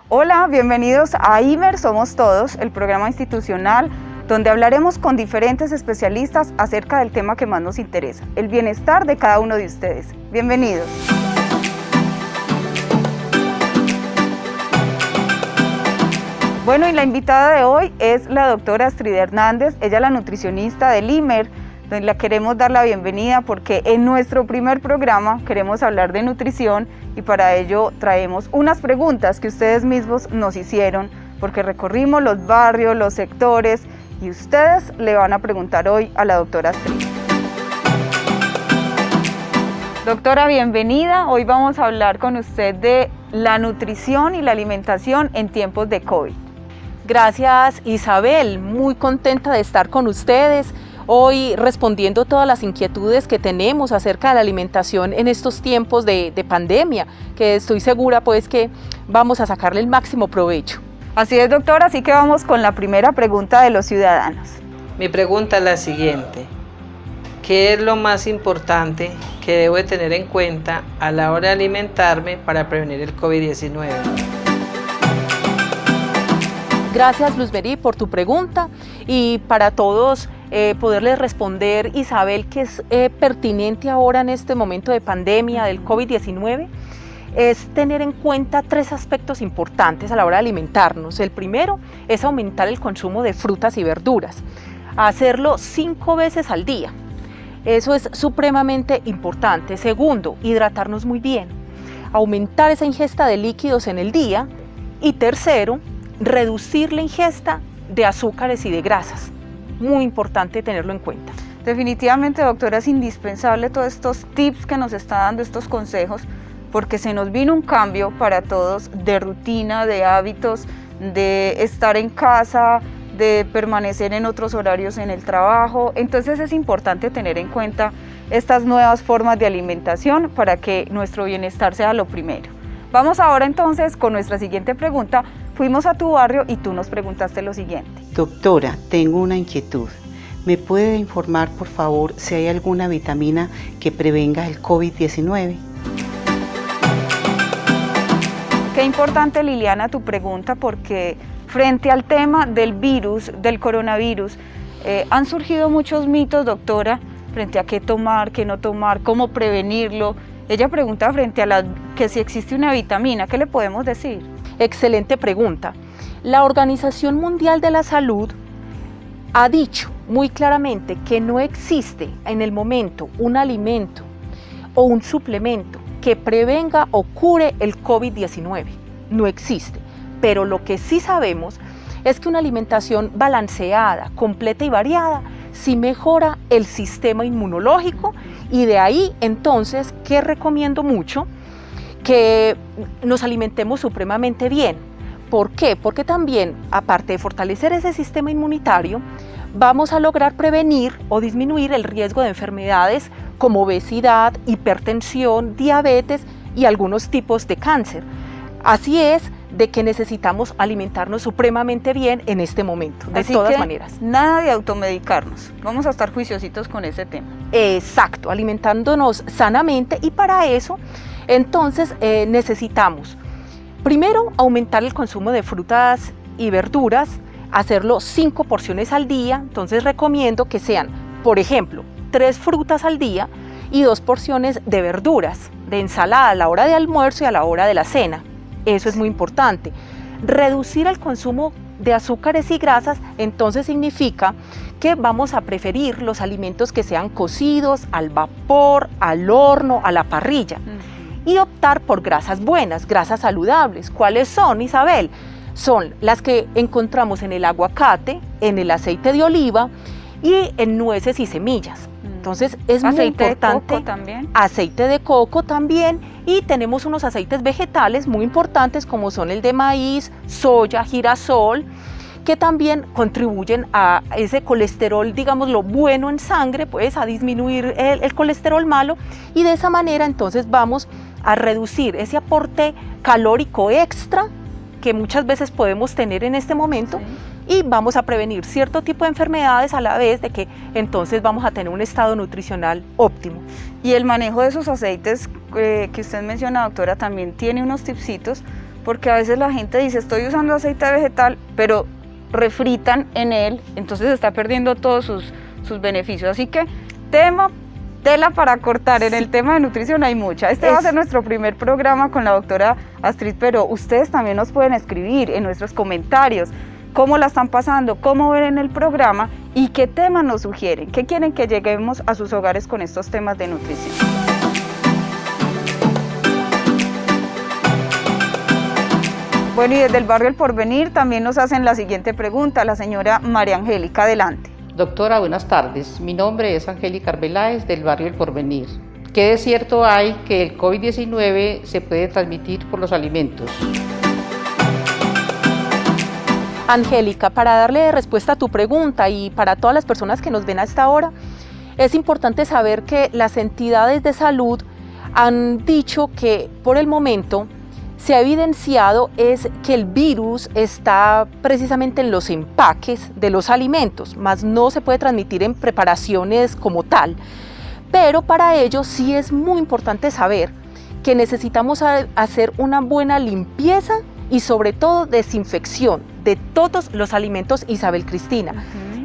Hola, bienvenidos a IMER Somos Todos, el programa institucional donde hablaremos con diferentes especialistas acerca del tema que más nos interesa, el bienestar de cada uno de ustedes. Bienvenidos. Bueno, y la invitada de hoy es la doctora Astrid Hernández, ella es la nutricionista del IMER, donde la queremos dar la bienvenida porque en nuestro primer programa queremos hablar de nutrición y para ello traemos unas preguntas que ustedes mismos nos hicieron porque recorrimos los barrios, los sectores y ustedes le van a preguntar hoy a la doctora Astrid. Doctora, bienvenida. Hoy vamos a hablar con usted de la nutrición y la alimentación en tiempos de COVID. Gracias, Isabel. Muy contenta de estar con ustedes. Hoy respondiendo todas las inquietudes que tenemos acerca de la alimentación en estos tiempos de pandemia, que estoy segura pues que vamos a sacarle el máximo provecho. Así es, doctora, así que vamos con la primera pregunta de los ciudadanos. Mi pregunta es la siguiente: ¿qué es lo más importante que debo de tener en cuenta a la hora de alimentarme para prevenir el COVID-19? Gracias, Luz Mary, por tu pregunta y para todos poderles responder, Isabel, que es pertinente ahora en este momento de pandemia del COVID-19, es tener en cuenta tres aspectos importantes a la hora de alimentarnos. El primero es aumentar el consumo de frutas y verduras, hacerlo 5 veces al día. Eso es supremamente importante. Segundo, hidratarnos muy bien, aumentar esa ingesta de líquidos en el día. Y tercero, reducir la ingesta de azúcares y de grasas. Muy importante tenerlo en cuenta. Definitivamente, doctora, es indispensable todos estos tips que nos está dando, estos consejos, porque se nos vino un cambio para todos de rutina, de hábitos, de estar en casa, de permanecer en otros horarios en el trabajo. Entonces es importante tener en cuenta estas nuevas formas de alimentación para que nuestro bienestar sea lo primero. Vamos ahora entonces con nuestra siguiente pregunta. Fuimos a tu barrio y tú nos preguntaste lo siguiente. Doctora, tengo una inquietud. ¿Me puede informar, por favor, si hay alguna vitamina que prevenga el COVID-19? Qué importante, Liliana, tu pregunta, porque frente al tema del virus, del coronavirus, han surgido muchos mitos, doctora, frente a qué tomar, qué no tomar, cómo prevenirlo. Ella pregunta frente a que si existe una vitamina, ¿qué le podemos decir? Excelente pregunta. La Organización Mundial de la Salud ha dicho muy claramente que no existe en el momento un alimento o un suplemento que prevenga o cure el COVID-19. No existe. Pero lo que sí sabemos es que una alimentación balanceada, completa y variada sí mejora el sistema inmunológico y de ahí entonces que recomiendo mucho que nos alimentemos supremamente bien. ¿Por qué? Porque también, aparte de fortalecer ese sistema inmunitario, vamos a lograr prevenir o disminuir el riesgo de enfermedades como obesidad, hipertensión, diabetes y algunos tipos de cáncer. Así es de que necesitamos alimentarnos supremamente bien en este momento, de todas maneras. Nada de automedicarnos, vamos a estar juiciositos con ese tema. Exacto, alimentándonos sanamente y para eso entonces necesitamos primero aumentar el consumo de frutas y verduras, hacerlo 5 porciones al día, entonces recomiendo que sean, por ejemplo, 3 frutas al día y 2 porciones de verduras, de ensalada a la hora de almuerzo y a la hora de la cena. Eso es muy importante. Reducir el consumo de azúcares y grasas, entonces significa que vamos a preferir los alimentos que sean cocidos, al vapor, al horno, a la parrilla. Y optar por grasas buenas, grasas saludables. ¿Cuáles son, Isabel? Son las que encontramos en el aguacate, en el aceite de oliva y en nueces y semillas. Entonces es muy importante. ¿Aceite de coco también? Aceite de coco también, y tenemos unos aceites vegetales muy importantes como son el de maíz, soya, girasol, que también contribuyen a ese colesterol, digamos, lo bueno en sangre, pues a disminuir el colesterol malo, y de esa manera entonces vamos a reducir ese aporte calórico extra que muchas veces podemos tener en este momento. Sí. Y vamos a prevenir cierto tipo de enfermedades a la vez de que entonces vamos a tener un estado nutricional óptimo. Y el manejo de esos aceites que usted menciona, doctora, también tiene unos tipsitos, porque a veces la gente dice estoy usando aceite vegetal, pero refritan en él, entonces está perdiendo todos sus beneficios. Así que tela para cortar. En el tema de nutrición hay mucha. Va a ser nuestro primer programa con la doctora Astrid, pero ustedes también nos pueden escribir en nuestros comentarios cómo la están pasando, cómo ven en el programa y qué temas nos sugieren, qué quieren que lleguemos a sus hogares con estos temas de nutrición. Bueno, y desde el barrio El Porvenir también nos hacen la siguiente pregunta, la señora María Angélica, adelante. Doctora, buenas tardes. Mi nombre es Angélica Arbeláez del barrio El Porvenir. ¿Qué de cierto hay que el COVID-19 se puede transmitir por los alimentos? Angélica, para darle respuesta a tu pregunta y para todas las personas que nos ven a esta hora, es importante saber que las entidades de salud han dicho que por el momento se ha evidenciado es que el virus está precisamente en los empaques de los alimentos, más no se puede transmitir en preparaciones como tal. Pero para ello sí es muy importante saber que necesitamos hacer una buena limpieza y sobre todo desinfección de todos los alimentos, Isabel Cristina.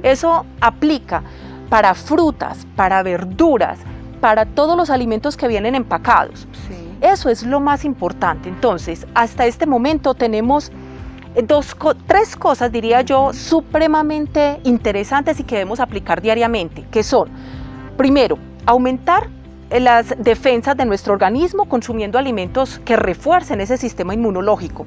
Eso aplica para frutas, para verduras, para todos los alimentos que vienen empacados. Sí. Eso es lo más importante. Entonces, hasta este momento tenemos tres cosas, diría yo, supremamente interesantes y que debemos aplicar diariamente, que son, primero, aumentar las defensas de nuestro organismo consumiendo alimentos que refuercen ese sistema inmunológico.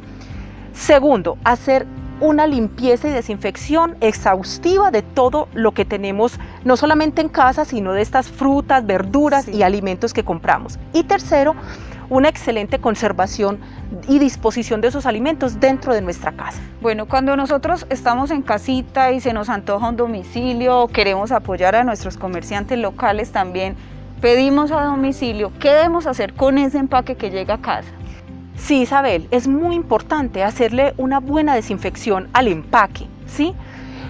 Segundo, hacer una limpieza y desinfección exhaustiva de todo lo que tenemos, no solamente en casa, sino de estas frutas, verduras y alimentos que compramos. Y tercero, una excelente conservación y disposición de esos alimentos dentro de nuestra casa. Bueno, cuando nosotros estamos en casita y se nos antoja un domicilio o queremos apoyar a nuestros comerciantes locales también, pedimos a domicilio, ¿qué debemos hacer con ese empaque que llega a casa? Sí, Isabel, es muy importante hacerle una buena desinfección al empaque, ¿sí?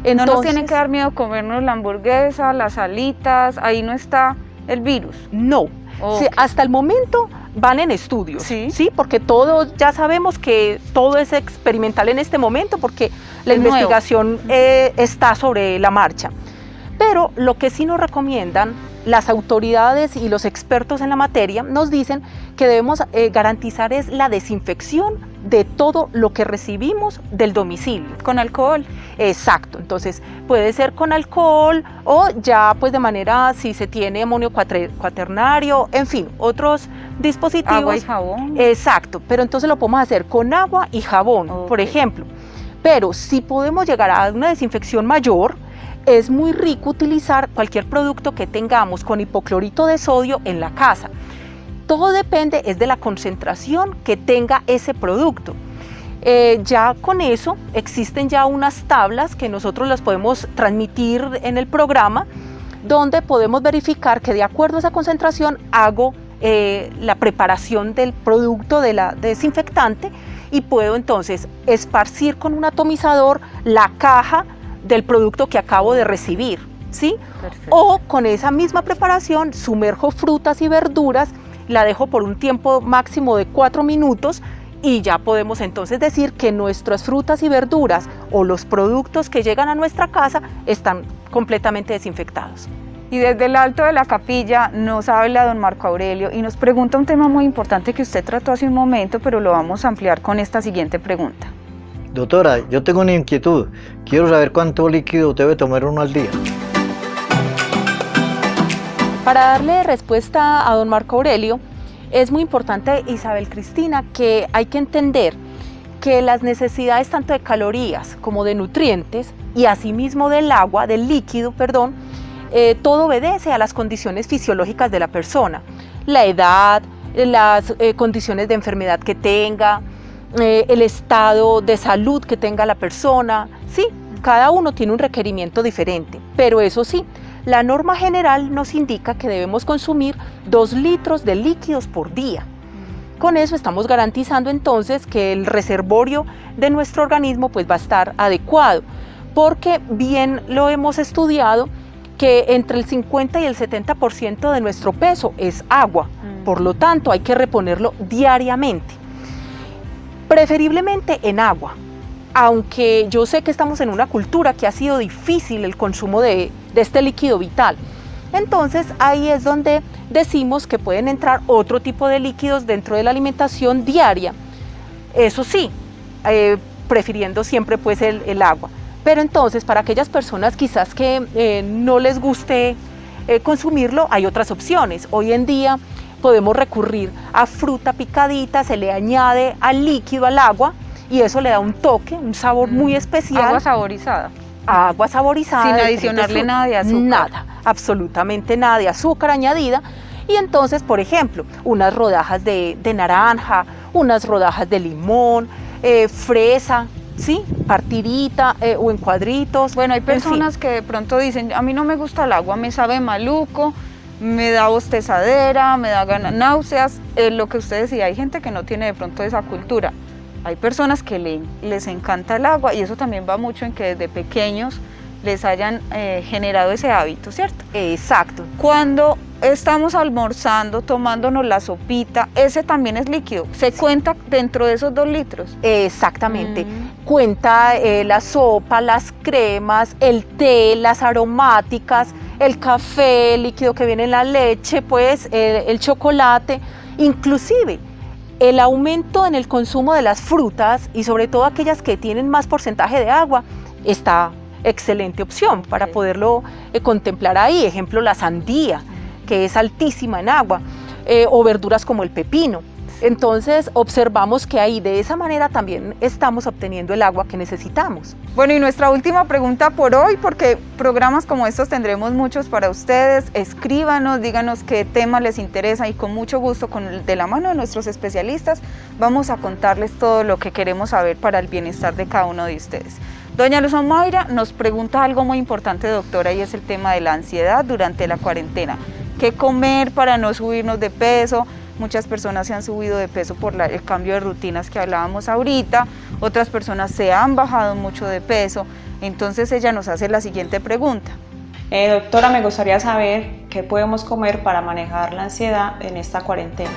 Entonces, no nos tiene que dar miedo comernos la hamburguesa, las alitas, ahí no está el virus. No, sí, hasta el momento van en estudios, ¿sí? Porque todos ya sabemos que todo es experimental en este momento porque la investigación está sobre la marcha. Pero lo que sí nos recomiendan las autoridades y los expertos en la materia nos dicen que debemos garantizar es la desinfección de todo lo que recibimos del domicilio. ¿Con alcohol? Exacto, entonces puede ser con alcohol o ya pues de manera, si se tiene amonio cuaternario, en fin, otros dispositivos. Agua y jabón. Exacto, pero entonces lo podemos hacer con agua y jabón, por ejemplo. Pero si podemos llegar a una desinfección mayor, es muy rico utilizar cualquier producto que tengamos con hipoclorito de sodio en la casa. Todo depende es de la concentración que tenga ese producto. Ya con eso existen ya unas tablas que nosotros las podemos transmitir en el programa, donde podemos verificar que de acuerdo a esa concentración hago la preparación del producto de la desinfectante y puedo entonces esparcir con un atomizador la caja del producto que acabo de recibir, ¿sí? Perfecto. O con esa misma preparación sumerjo frutas y verduras, la dejo por un tiempo máximo de 4 minutos y ya podemos entonces decir que nuestras frutas y verduras o los productos que llegan a nuestra casa están completamente desinfectados. Y desde el alto de la capilla nos habla don Marco Aurelio y nos pregunta un tema muy importante que usted trató hace un momento, pero lo vamos a ampliar con esta siguiente pregunta. Doctora, yo tengo una inquietud. Quiero saber cuánto líquido debe tomar uno al día. Para darle respuesta a don Marco Aurelio, es muy importante, Isabel Cristina, que hay que entender que las necesidades tanto de calorías como de nutrientes y asimismo del agua, del líquido, perdón, todo obedece a las condiciones fisiológicas de la persona, la edad, las condiciones de enfermedad que tenga, el estado de salud que tenga la persona, sí, cada uno tiene un requerimiento diferente, pero eso sí, la norma general nos indica que debemos consumir 2 litros de líquidos por día. Con eso estamos garantizando entonces que el reservorio de nuestro organismo pues va a estar adecuado, porque bien lo hemos estudiado que entre el 50 y el 70% de nuestro peso es agua, por lo tanto hay que reponerlo diariamente. preferiblemente en agua, aunque yo sé que estamos en una cultura que ha sido difícil el consumo de este líquido vital. Entonces ahí es donde decimos que pueden entrar otro tipo de líquidos dentro de la alimentación diaria, eso sí, prefiriendo siempre pues el agua. Pero entonces para aquellas personas quizás que no les guste consumirlo, hay otras opciones. Hoy en día podemos recurrir a fruta picadita, se le añade al líquido, al agua, y eso le da un toque, un sabor muy especial. Agua saborizada. Agua saborizada. Sin adicionarle nada de azúcar. Nada, absolutamente nada de azúcar añadida. Y entonces, por ejemplo, unas rodajas de naranja, unas rodajas de limón, fresa, ¿sí? Partidita o en cuadritos. Bueno, hay personas que de pronto dicen, a mí no me gusta el agua, me sabe maluco, me da bostezadera, me da náuseas, lo que usted decía, hay gente que no tiene de pronto esa cultura. Hay personas que les encanta el agua y eso también va mucho en que desde pequeños les hayan generado ese hábito, ¿cierto? Exacto. Cuando estamos almorzando, tomándonos la sopita, ese también es líquido, ¿se cuenta dentro de esos 2 litros? Exactamente. Cuenta la sopa, las cremas, el té, las aromáticas, el café, el líquido que viene en la leche, pues el chocolate, inclusive el aumento en el consumo de las frutas y sobre todo aquellas que tienen más porcentaje de agua, está excelente opción para poderlo contemplar ahí. Ejemplo, la sandía, que es altísima en agua, o verduras como el pepino. Entonces observamos que ahí de esa manera también estamos obteniendo el agua que necesitamos. Bueno, y nuestra última pregunta por hoy, porque programas como estos tendremos muchos para ustedes. Escríbanos, díganos qué tema les interesa y con mucho gusto, de la mano de nuestros especialistas, vamos a contarles todo lo que queremos saber para el bienestar de cada uno de ustedes. Doña Luz Omaira nos pregunta algo muy importante, doctora, y es el tema de la ansiedad durante la cuarentena. ¿Qué comer para no subirnos de peso? Muchas personas se han subido de peso por el cambio de rutinas que hablábamos ahorita, otras personas se han bajado mucho de peso, entonces ella nos hace la siguiente pregunta. Doctora, me gustaría saber qué podemos comer para manejar la ansiedad en esta cuarentena.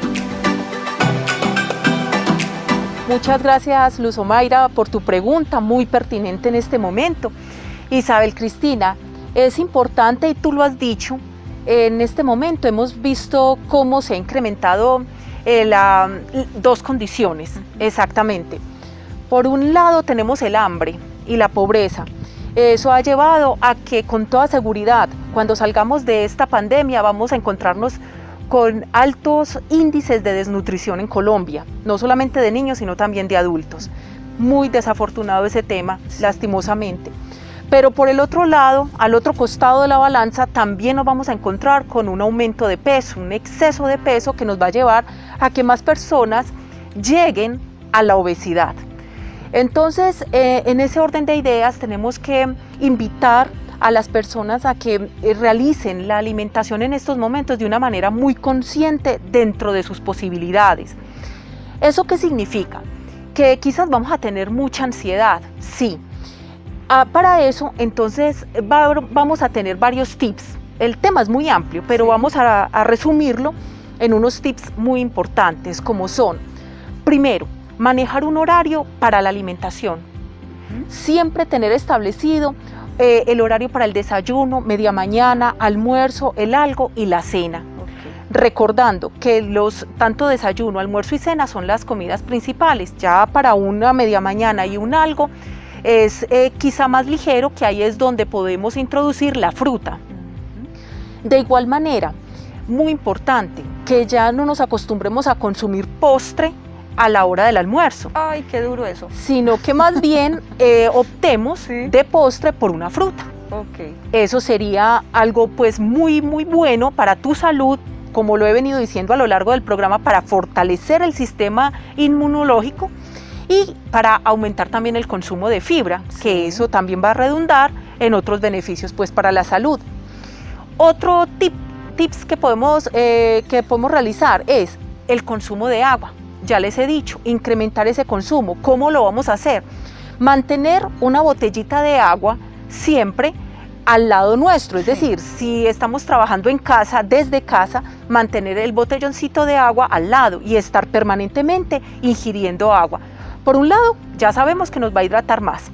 Muchas gracias, Luz Omaira, por tu pregunta, muy pertinente en este momento. Isabel Cristina, es importante, y tú lo has dicho, en este momento hemos visto cómo se ha incrementado 2 condiciones, exactamente. Por un lado tenemos el hambre y la pobreza. Eso ha llevado a que con toda seguridad, cuando salgamos de esta pandemia, vamos a encontrarnos con altos índices de desnutrición en Colombia, no solamente de niños, sino también de adultos. Muy desafortunado ese tema, lastimosamente. Pero por el otro lado, al otro costado de la balanza, también nos vamos a encontrar con un aumento de peso, un exceso de peso que nos va a llevar a que más personas lleguen a la obesidad. Entonces, en ese orden de ideas, tenemos que invitar a las personas a que realicen la alimentación en estos momentos de una manera muy consciente dentro de sus posibilidades. ¿Eso qué significa? Que quizás vamos a tener mucha ansiedad, sí. Para eso, entonces, vamos a tener varios tips. El tema es muy amplio, pero vamos a resumirlo en unos tips muy importantes, como son, primero, manejar un horario para la alimentación. Siempre tener establecido el horario para el desayuno, media mañana, almuerzo, el algo y la cena. Recordando que tanto desayuno, almuerzo y cena son las comidas principales. Ya para una media mañana y un algo es quizá más ligero, que ahí es donde podemos introducir la fruta. De igual manera, muy importante que ya no nos acostumbremos a consumir postre a la hora del almuerzo. Ay, qué duro eso. Sino que más bien optemos de postre por una fruta. Eso sería algo pues muy bueno para tu salud, como lo he venido diciendo a lo largo del programa, para fortalecer el sistema inmunológico y para aumentar también el consumo de fibra, que eso también va a redundar en otros beneficios pues para la salud. Otro tips que podemos realizar es el consumo de agua. Ya les he dicho, incrementar ese consumo. ¿Cómo lo vamos a hacer? Mantener una botellita de agua siempre al lado nuestro, es decir, si estamos trabajando en casa, desde casa, mantener el botelloncito de agua al lado y estar permanentemente ingiriendo agua. Por un lado, ya sabemos que nos va a hidratar más.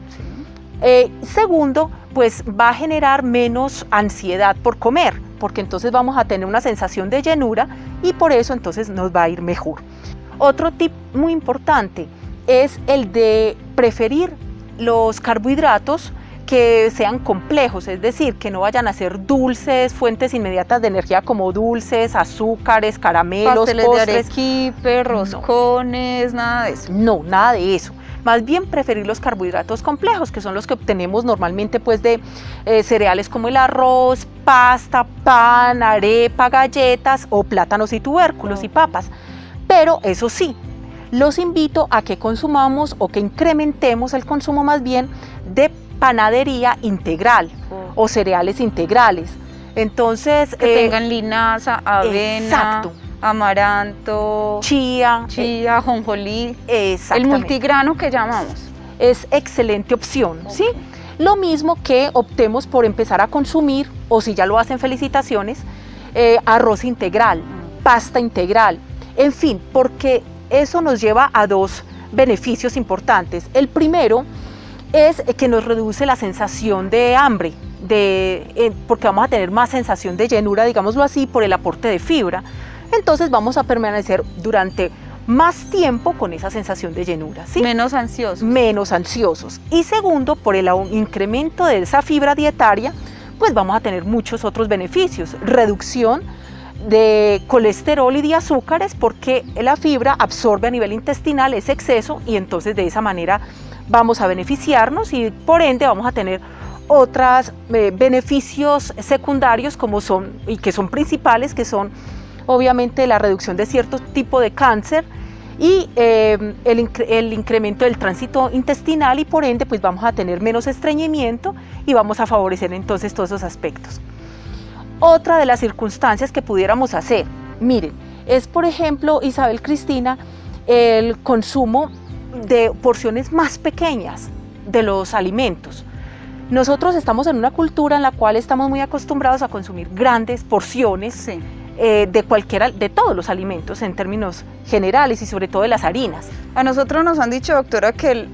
Segundo, pues va a generar menos ansiedad por comer, porque entonces vamos a tener una sensación de llenura y por eso entonces nos va a ir mejor. Otro tip muy importante es el de preferir los carbohidratos que sean complejos, es decir, que no vayan a ser dulces, fuentes inmediatas de energía como dulces, azúcares, caramelos, pasteles postres. de arequipe, roscones, nada de eso. No, nada de eso. Más bien preferir los carbohidratos complejos, que son los que obtenemos normalmente pues de cereales como el arroz, pasta, pan, arepa, galletas o plátanos y tubérculos y papas. Pero eso sí, los invito a que consumamos o que incrementemos el consumo más bien de panadería integral o cereales integrales. Entonces, que tengan linaza, avena, exacto, amaranto, chía, ajonjolí, el exactamente. multigrano que llamamos. Es excelente opción, ¿sí? Lo mismo que optemos por empezar a consumir, o si ya lo hacen, felicitaciones, arroz integral, pasta integral, en fin, porque eso nos lleva a dos beneficios importantes. El primero es que nos reduce la sensación de hambre, porque vamos a tener más sensación de llenura, digámoslo así, por el aporte de fibra. Entonces vamos a permanecer durante más tiempo con esa sensación de llenura, ¿sí? Menos ansiosos. Menos ansiosos. Y segundo, por el incremento de esa fibra dietaria, pues vamos a tener muchos otros beneficios. Reducción de colesterol y de azúcares, porque la fibra absorbe a nivel intestinal ese exceso y entonces de esa manera vamos a beneficiarnos y por ende vamos a tener otros beneficios secundarios como son, y que son principales, que son obviamente la reducción de cierto tipo de cáncer y el incremento del tránsito intestinal y por ende pues vamos a tener menos estreñimiento y vamos a favorecer entonces todos esos aspectos. Otra de las circunstancias que pudiéramos hacer, miren, es por ejemplo, Isabel, Cristina, el consumo de porciones más pequeñas de los alimentos. Nosotros estamos en una cultura en la cual estamos muy acostumbrados a consumir grandes porciones, Sí. De todos los alimentos en términos generales y sobre todo de las harinas. A nosotros nos han dicho, doctora, que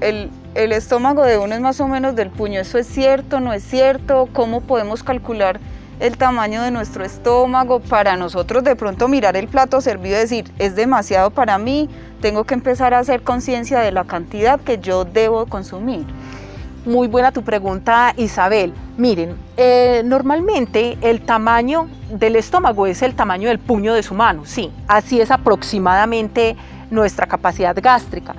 el estómago de uno es más o menos del puño. ¿Eso es cierto, no es cierto? ¿Cómo podemos calcular el tamaño de nuestro estómago para nosotros de pronto mirar el plato servido y decir, es demasiado para mí, tengo que empezar a hacer conciencia de la cantidad que yo debo consumir? Muy buena tu pregunta, Isabel. Miren, normalmente el tamaño del estómago es el tamaño del puño de su mano, sí, así es aproximadamente nuestra capacidad gástrica.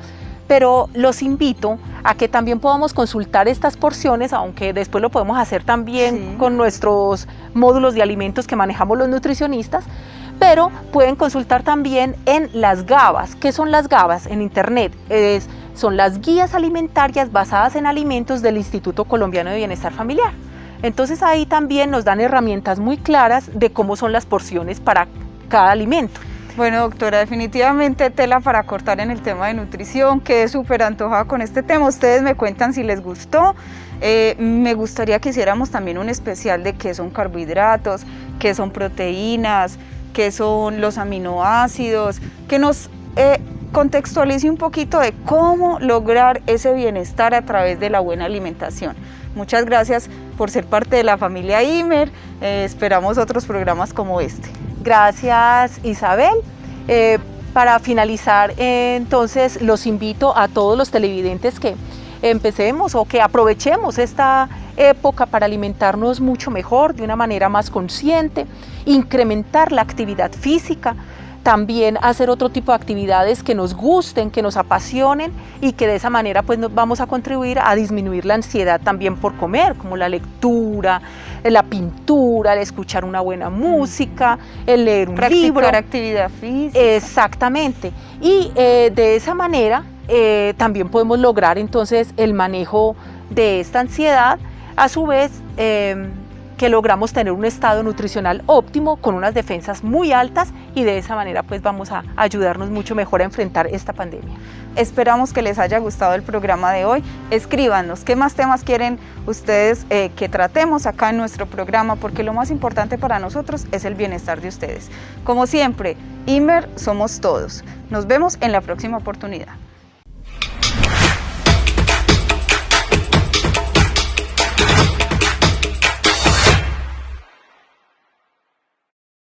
Pero los invito a que también podamos consultar estas porciones, aunque después lo podemos hacer también con nuestros módulos de alimentos que manejamos los nutricionistas, pero pueden consultar también en las GABAs. ¿Qué son las GABAs? En internet son las guías alimentarias basadas en alimentos del Instituto Colombiano de Bienestar Familiar. Entonces ahí también nos dan herramientas muy claras de cómo son las porciones para cada alimento. Bueno, doctora, definitivamente tela para cortar en el tema de nutrición. Quedé súper antojada con este tema. Ustedes me cuentan si les gustó. Me gustaría que hiciéramos también un especial de qué son carbohidratos, qué son proteínas, qué son los aminoácidos, que nos contextualice un poquito de cómo lograr ese bienestar a través de la buena alimentación. Muchas gracias por ser parte de la familia Imer. Esperamos otros programas como este. Gracias, Isabel. Para finalizar, entonces los invito a todos los televidentes que empecemos o que aprovechemos esta época para alimentarnos mucho mejor, de una manera más consciente, incrementar la actividad física, también hacer otro tipo de actividades que nos gusten, que nos apasionen y que de esa manera pues nos vamos a contribuir a disminuir la ansiedad también por comer, como la lectura, la pintura, el escuchar una buena música, el leer un libro. Practicar actividad física. Exactamente. Y de esa manera también podemos lograr entonces el manejo de esta ansiedad, a su vez que logramos tener un estado nutricional óptimo con unas defensas muy altas y de esa manera pues vamos a ayudarnos mucho mejor a enfrentar esta pandemia. Esperamos que les haya gustado el programa de hoy. Escríbanos qué más temas quieren ustedes que tratemos acá en nuestro programa, porque lo más importante para nosotros es el bienestar de ustedes. Como siempre, Imer somos todos. Nos vemos en la próxima oportunidad.